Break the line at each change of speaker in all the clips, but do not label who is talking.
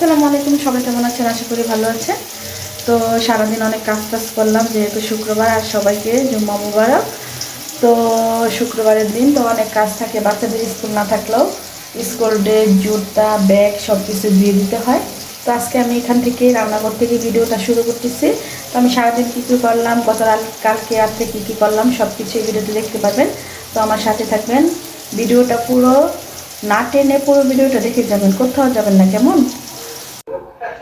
আসসালামু আলাইকুম, সবাই কেমন আছেন? আশা করি ভালো আছে। তো সারাদিন অনেক কাজ করলাম, যেহেতু শুক্রবার আর সবাইকে জুম্মা মুবারক। তো শুক্রবারের দিন তো অনেক কাজ থাকে, বাচ্চাদের স্কুল না থাকলেও স্কুল ড্রেস, জুতা, ব্যাগ সব কিছু দিয়ে দিতে হয়। তো আজকে আমি এখান থেকে রান্নাঘর থেকে ভিডিওটা শুরু করতেছি। তো আমি সারাদিন কী কী করলাম, কালকে রাত্রে কী কী করলাম সব কিছু এই ভিডিওতে দেখতে পাবেন। তো আমার সাথে থাকবেন, ভিডিওটা পুরো না টেনে পুরো ভিডিওটা দেখে যাবেন, কোথাও যাবেন না, কেমন?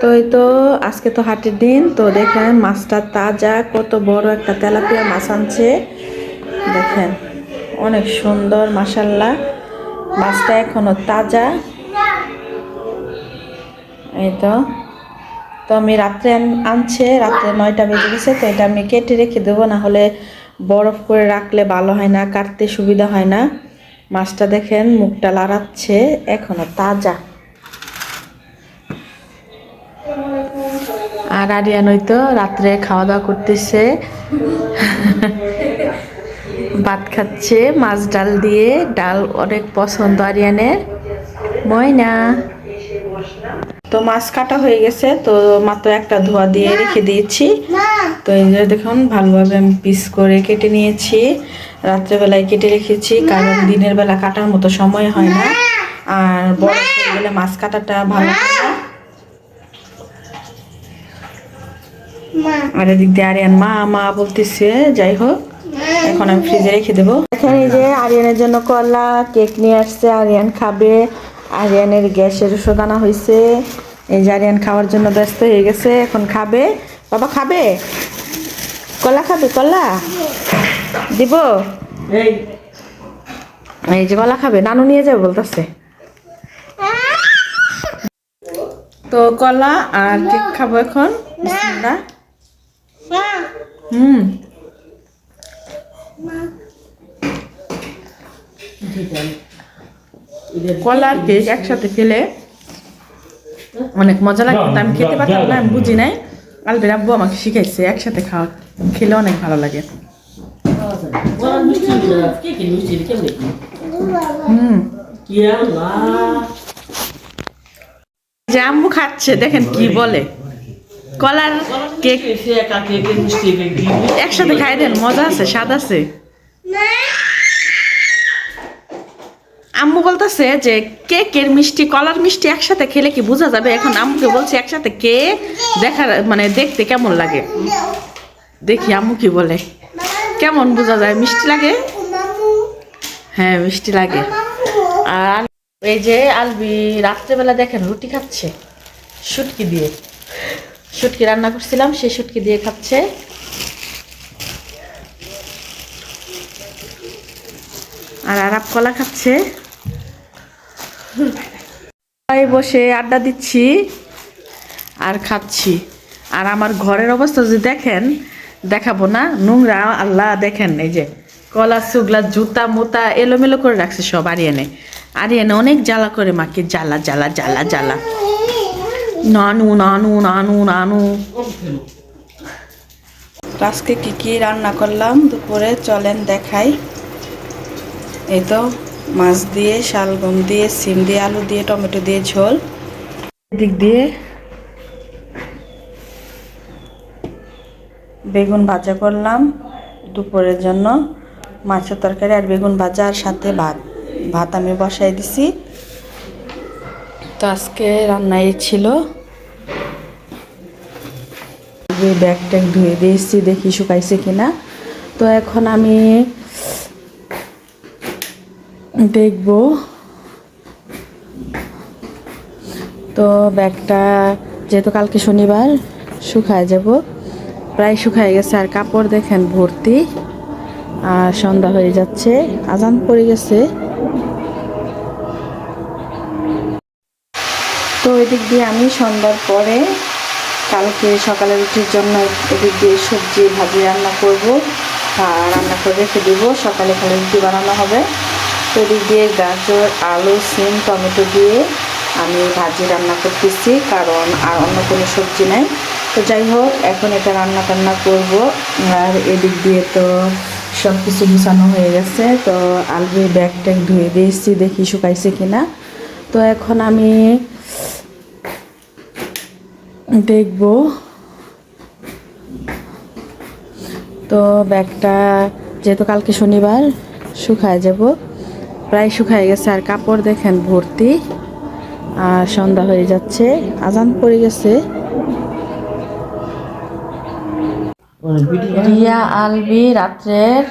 তো এই তো আজকে তো হাটের দিন, তো দেখেন মাছটা তাজা, কত বড় একটা তেলাপিয়া মাছ আনছে। দেখেন অনেক সুন্দর, মাশাল্লাহ, মাছটা এখনো তাজা। এই তো তো আমি রাত্রে আনছে, রাত্রে 9টা বেজে গেছে। তো এটা আমি কেটে রেখে দেবো, না হলে বরফ করে রাখলে ভালো হয় না, কাটতে সুবিধা হয় না। মাছটা দেখেন মুখটা লাড়াচ্ছে, এখনো তাজা। আর আরিয়ান ওই তো রাত্রে খাওয়া দাওয়া করতেছে, ভাত খাচ্ছে মাছ ডাল দিয়ে। ডাল অনেক পছন্দ আরিয়ানের। ময়না তো মাছ কাটা হয়ে গেছে, তো মাত্র একটা ধোয়া দিয়ে রেখে দিয়েছি। তো এই যে দেখুন ভালোভাবে আমি পিস করে কেটে নিয়েছি, রাত্রেবেলায় কেটে রেখেছি, কারণ দিনের বেলা কাটার মতো সময় হয় না, আর বড় হয়ে গেলে মাছ কাটাটা ভালো হয় না। আর এদিক দিয়ে আরিয়ান মা মা বলতেছে, যাই হোক এখন আমি ফ্রিজে রেখে দেবো। এখানে এই যে আরিয়ানের জন্য কলা কেক নিয়ে আসছে, আরিয়ান খাবে। আরিয়ানের গ্যাসের ওষুধ আনা হয়েছে, এই যে আরিয়ান খাওয়ার জন্য ব্যস্ত হয়ে গেছে, এখন খাবে। বাবা খাবে, কলা খাবে, কলা দিব। এই যে কলা খাবে, নানু নিয়ে যাবে বলতেছে। তো কলা আর কেক খাবো এখন, বিসমিল্লাহ। কলা আর কেক একসাথে খেলে অনেক মজা লাগে, কিন্তু আমি খেতে পারতাম না, আমি বুঝি নাই। আলবের আব্বু আমাকে শিখাইছে, একসাথে খাওয়া খেলে অনেক ভালো লাগে। যে আম্মু খাচ্ছে, দেখেন কি বলে, কলার কেক একসাথে খাই দেন, মজা আছে, স্বাদ আছে। আম্মু বলতেছে যে কেকের মিষ্টি কলার মিষ্টি একসাথে খেলে কি বোঝা যাবে? এখন আম্মুকে বলছে একসাথে কে দেখার মানে দেখতে কেমন লাগে, দেখি আম্মু কি বলে, কেমন বোঝা যায়? মিষ্টি লাগে? হ্যাঁ মিষ্টি লাগে। আর এই যে আলবি রাত্রেবেলা দেখেন রুটি খাচ্ছে শুটকি দিয়ে, শুটকি রান্না করছিলাম, সেই শুটকি দিয়ে খাচ্ছে। আর আরাপ কলা খাচ্ছে। বসে আড্ডা দিচ্ছি আর খাচ্ছি। আর আমার ঘরের অবস্থা যদি দেখেন, দেখাবো না, নোংরা, আল্লাহ দেখেন। এই যে কলা সুগলা জুতা মোতা এলোমেলো করে রাখছে সব। আরিয়ানে অনেক জ্বালা করে মাকে, জ্বালা জ্বালা জ্বালা জ্বালা, নানু নানু নানু নানু। আজকে কি কি রান্না করলাম দুপুরে চলেন দেখাই। এই তো মাছ দিয়ে, শালগম দিয়ে, সিম দিয়ে, আলু দিয়ে, টমেটো দিয়ে ঝোল। এদিক দিয়ে বেগুন ভাজা করলাম দুপুরের জন্য, মাছের তরকারি আর বেগুন ভাজা, আর সাথে ভাত আমি বসাই দিছি। তো আজকে রান্না এই ছিল। ব্যাগ ট্যাগ ধুয়ে দিয়েছি, দেখি শুকাইছে কিনা। তো এখন আমি দেখব। তো ব্যাগটা যেহেতু কালকে শনিবার শুকায় যাব, প্রায় শুকায় গেছে। আর কাপড় দেখেন ভর্তি, আর সন্ধ্যা হয়ে যাচ্ছে, আজান পড়ে গেছে। তো এদিক দিয়ে আমি সন্ধ্যার পরে কালকে সকালে রুটির জন্য এদিক দিয়ে সবজি ভাজি রান্না করব, আর রান্না করে রেখে দেবো, সকালে খালি রুটি বানানো হবে। তো এদিক দিয়ে গাজর, আলু, সিম, টমেটো দিয়ে আমি ভাজি রান্না করতেছি, কারণ আর অন্য কোনো সবজি নাই। তো যাই হোক এখন এটা রান্না টান্না করব। আর এদিক দিয়ে তো সব কিছু গুছানো হয়ে গেছে। তো আলু ব্যাগ ট্যাগ ধুয়ে দিয়েছি, দেখি শুকাইছে কিনা। তো এখন আমি দেখবো। তো ব্যাগটা যেহেতু কালকে শনিবার শুকায় যাব, প্রায় শুকায় গেছে। আর কাপড় দেখেন ভর্তি, আর সন্ধ্যা হয়ে যাচ্ছে, আজান পড়ে গেছে। রিয়া আলবি রাত্রের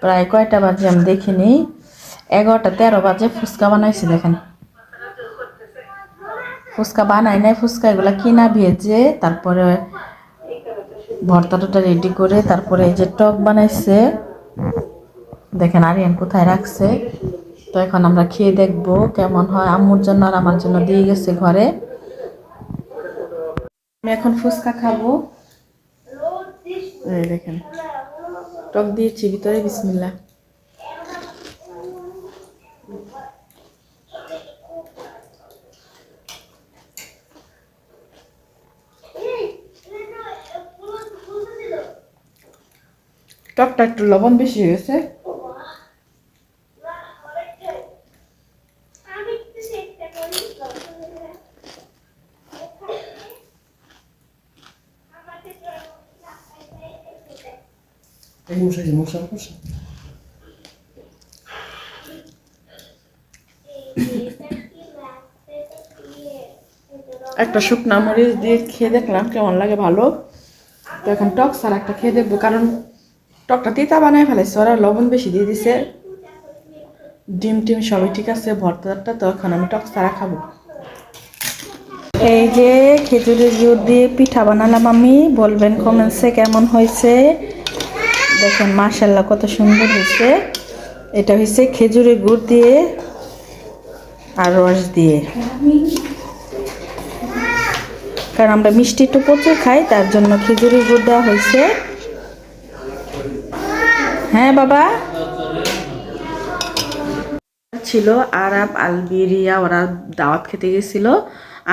প্রায় কয়টা বাজে আমি দেখিনি, 11টা 13 বাজে ফুচকা বানাইছি। দেখেন ফুচকা বানাই নাই, ফুচকা এগুলা কিনা ভেজে তারপরে ভর্তাটা রেডি করে তারপরে এই যে টক বানাইছে। দেখেন আরিয়ান কোথায় রাখছে। তো এখন আমরা খেয়ে দেখবো কেমন হয়। আম্মুর জন্য আর আমার জন্য দিয়ে গেছে ঘরে। আমি এখন ফুচকা খাবো। এই দেখেন টক দিয়েছি ভিতরে, বিসমিল্লাহ। টকটা একটু লবণ বেশি হয়ে গেছে। একটা শুকনা মরিচ দিয়ে খেয়ে দেখলাম কেমন লাগে, ভালো। তো এখন টক ছাড়া একটা খেয়ে দেখবো, কারণ টকটা তিতা বানায় ফেলেছে ওরা, লবণ বেশি দিয়ে দিছে। ডিম টিম সবই ঠিক আছে, ভর্তাটা তো এখন আমি টক ছাড়া খাবো। এই যে খেজুরের গুড় দিয়ে পিঠা বানালাম আমি, বলবেন কমেন্টসে কেমন হয়েছে। দেখেন মাশাআল্লাহ কত সুন্দর হয়েছে। এটা হয়েছে খেজুরের গুড় দিয়ে আর রস দিয়ে, কারণ আমরা মিষ্টি একটু প্রচুর খাই, তার জন্য খেজুরের গুড় দেওয়া হয়েছে। হ্যাঁ বাবা ছিল, আরাব আলবেরিয়া ওরা দাওয়াত খেতে গেছিল,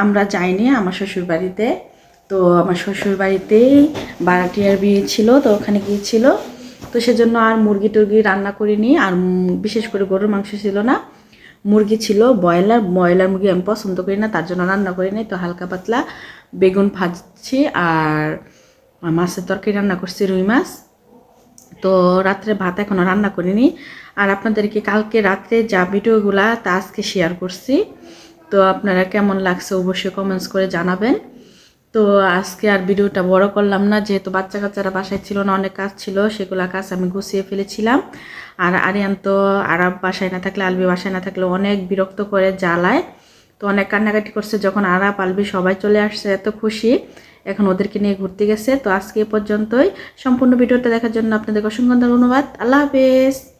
আমরা যাইনি আমার শ্বশুর বাড়িতে। তো আমার শ্বশুর বাড়িতেই বারাটিয়ার বিয়ে ছিল, তো ওখানে গিয়েছিল। তো সেজন্য আর মুরগি টুরগি রান্না করিনি, আর বিশেষ করে গরুর মাংস ছিল না, মুরগি ছিল ব্রয়লার মুরগি আমি পছন্দ করি না, তার জন্য রান্না করিনি। তো হালকা পাতলা বেগুন ভাজছি আর মাছের তরকারি রান্না করছি, রুই মাছ। তো রাত্রে ভাত এখনও রান্না করিনি। আর আপনাদেরকে কালকে রাত্রে যা ভিডিওগুলা তা আজকে শেয়ার করছি, তো আপনারা কেমন লাগছে অবশ্যই কমেন্টস করে জানাবেন। তো আজকে আর ভিডিওটা বড় করলাম না, যেহেতু বাচ্চা কাচ্চারা বাসায় ছিল না, অনেক কাজ ছিল, সেগুলা কাজ আমি গুছিয়ে ফেলেছিলাম। আর আরিয়ান তো আরাব বাসায় না থাকলে, আলবি বাসায় না থাকলে অনেক বিরক্ত করে, জ্বালায়। তো অনেক কান্নাকাটি করছে, যখন আরাব আলবি সবাই চলে আসছে এত খুশি, এখন ওদেরকে নিয়ে ঘুরতে গেছে। তো আজকে এ পর্যন্তই। সম্পূর্ণ ভিডিওটা দেখার জন্য আপনাদের অসংখ্য ধন্যবাদ। আল্লাহ হাফেজ।